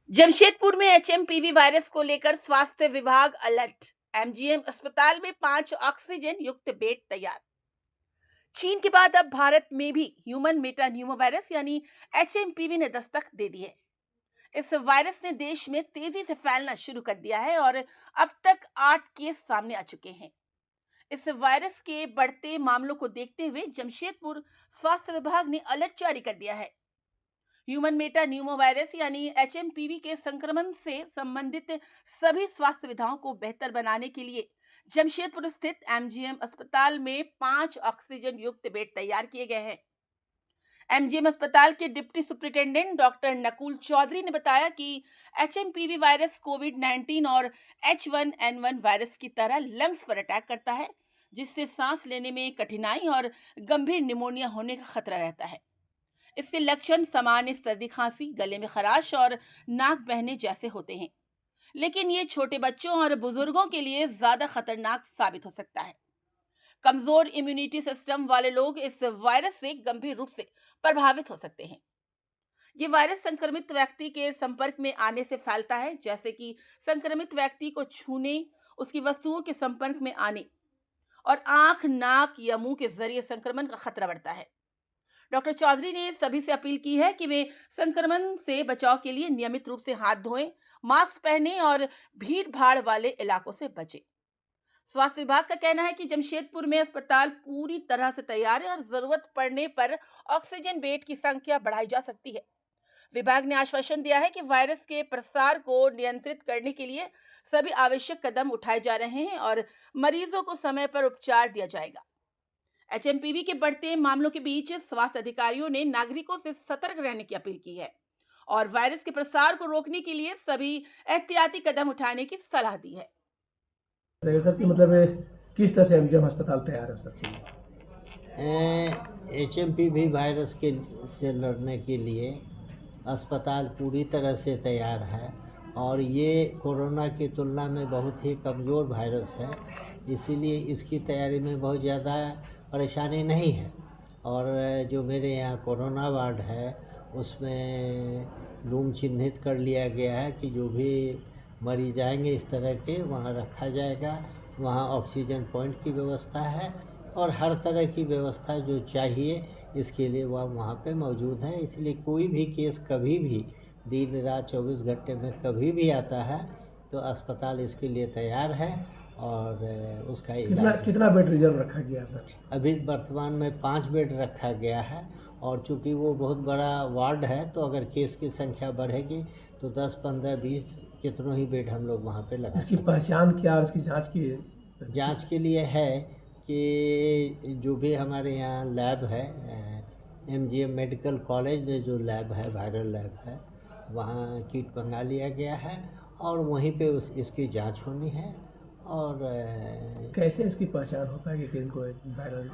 जमशेदपुर में HMPV virus को लेकर स्वास्थ्य विभाग अलर्ट। एमजीएम अस्पताल में 5 ऑक्सीजन युक्त बेड तैयार। चीन के बाद अब भारत में भी ह्यूमन मेटा न्यूमो वायरस यानी एचएमपीवी ने दस्तक दे दी है। इस वायरस ने देश में तेजी से फैलना शुरू कर दिया है और अब तक 8 केस सामने आ चुके हैं। इस वायरस के बढ़ते मामलों को देखते हुए जमशेदपुर स्वास्थ्य विभाग ने अलर्ट जारी कर दिया है। ह्यूमन मेटा न्यूमो वायरस यानी एचएमपीवी के संक्रमण से संबंधित सभी स्वास्थ्य सुविधाओं को बेहतर बनाने के लिए जमशेदपुर स्थित एमजीएम अस्पताल में 5 ऑक्सीजन युक्त बेड तैयार किए गए हैं। एमजीएम अस्पताल के deputy superintendent doctor Nakul Chaudhary ने बताया कि एचएमपीवी वायरस कोविड-19 और H1N1 वायरस की तरह लंग्स पर अटैक करता है, जिससे सांस लेने में कठिनाई और गंभीर निमोनिया होने का खतरा रहता है। इसके लक्षण सामान्य सर्दी खांसी, गले में खराश और नाक बहने जैसे होते हैं, लेकिन ये छोटे बच्चों और बुजुर्गों के लिए ज्यादा खतरनाक साबित हो सकता है। कमजोर इम्यूनिटी सिस्टम वाले लोग इस वायरस से गंभीर रूप से प्रभावित हो सकते हैं। ये वायरस संक्रमित व्यक्ति के संपर्क में आने से फैलता है, जैसे कि संक्रमित व्यक्ति को छूने, उसकी वस्तुओं के संपर्क में आने और आंख, नाक या मुंह के जरिए संक्रमण का खतरा बढ़ता है। डॉक्टर चौधरी ने सभी से अपील की है कि वे संक्रमण से बचाव के लिए नियमित रूप से हाथ धोएं, मास्क पहनें और भीड़-भाड़ वाले इलाकों से बचें। स्वास्थ्य विभाग का कहना है कि जमशेदपुर में अस्पताल पूरी तरह से तैयार है और जरूरत पड़ने पर ऑक्सीजन बेड की संख्या बढ़ाई जा सकती है। विभाग ने आश्वासन दिया है कि वायरस के प्रसार को नियंत्रित करने के लिए सभी आवश्यक कदम उठाए जा रहे हैं और मरीजों को समय पर उपचार दिया जाएगा। एचएमपीवी के बढ़ते मामलों के बीच स्वास्थ्य अधिकारियों ने नागरिकों से सतर्क रहने की अपील की है और वायरस के प्रसार को रोकने के लिए सभी एहतियाती कदम उठाने की सलाह दी है। सर कि मतलब किस तरह से एमजीएम अस्पताल तैयार है सर? एचएमपीवी वायरस के से लड़ने के लिए अस्पताल पूरी तरह से तैयार है और ये कोरोना की तुलना में बहुत ही कमज़ोर वायरस है, इसीलिए इसकी तैयारी में बहुत ज़्यादा परेशानी नहीं है। और जो मेरे यहाँ कोरोना वार्ड है उसमें रूम चिन्हित कर लिया गया है कि जो भी मरीज आएंगे इस तरह के वहाँ रखा जाएगा। वहाँ ऑक्सीजन पॉइंट की व्यवस्था है और हर तरह की व्यवस्था जो चाहिए इसके लिए वह वहाँ पे मौजूद है। इसलिए कोई भी केस कभी भी दिन रात 24 घंटे में कभी भी आता है तो अस्पताल इसके लिए तैयार है और उसका इलाज कितना बेड रिजर्व रखा गया सर? अभी वर्तमान में 5 बेड रखा गया है और चूँकि वो बहुत बड़ा वार्ड है तो अगर केस की संख्या बढ़ेगी तो 10, 15, 20 कितनों ही बेड हम लोग वहाँ पे लगा इसकी सकते हैं। पहचान क्या और उसकी जांच की है? जांच के लिए है कि जो भी हमारे यहाँ लैब है एमजीएम मेडिकल कॉलेज में जो लैब है, वायरल लैब है, वहाँ किट मंगा लिया गया है और वहीं पे इसकी जांच होनी है। और कैसे इसकी पहचान होता है कि इनको वायरल?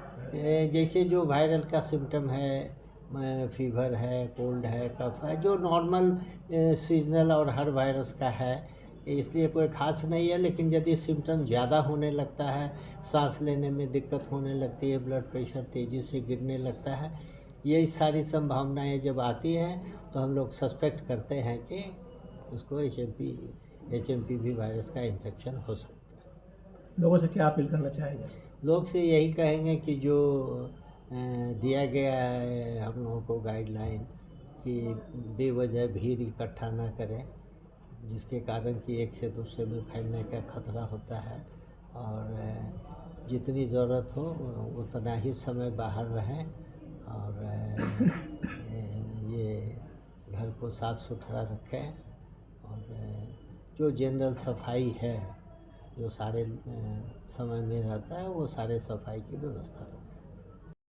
जैसे जो वायरल का सिम्टम है, फीवर है, कोल्ड है, कफ है, जो नॉर्मल सीजनल और हर वायरस का है, इसलिए कोई ख़ास नहीं है। लेकिन यदि सिम्टम ज़्यादा होने लगता है, सांस लेने में दिक्कत होने लगती है, ब्लड प्रेशर तेज़ी से गिरने लगता है, यही सारी संभावनाएं जब आती हैं तो हम लोग सस्पेक्ट करते हैं कि उसको एचएमपीवी वायरस का इन्फेक्शन हो सकता है। लोगों से क्या अपील करना चाहेंगे? लोग से यही कहेंगे कि जो दिया गया है हम लोगों को गाइडलाइन कि बेवजह भीड़ इकट्ठा ना करें, जिसके कारण कि एक से दूसरे में फैलने का खतरा होता है और जितनी ज़रूरत हो उतना ही समय बाहर रहें और ये घर को साफ़ सुथरा रखें और जो जनरल सफाई है जो सारे समय में रहता है वो सारे सफाई की व्यवस्था रखें।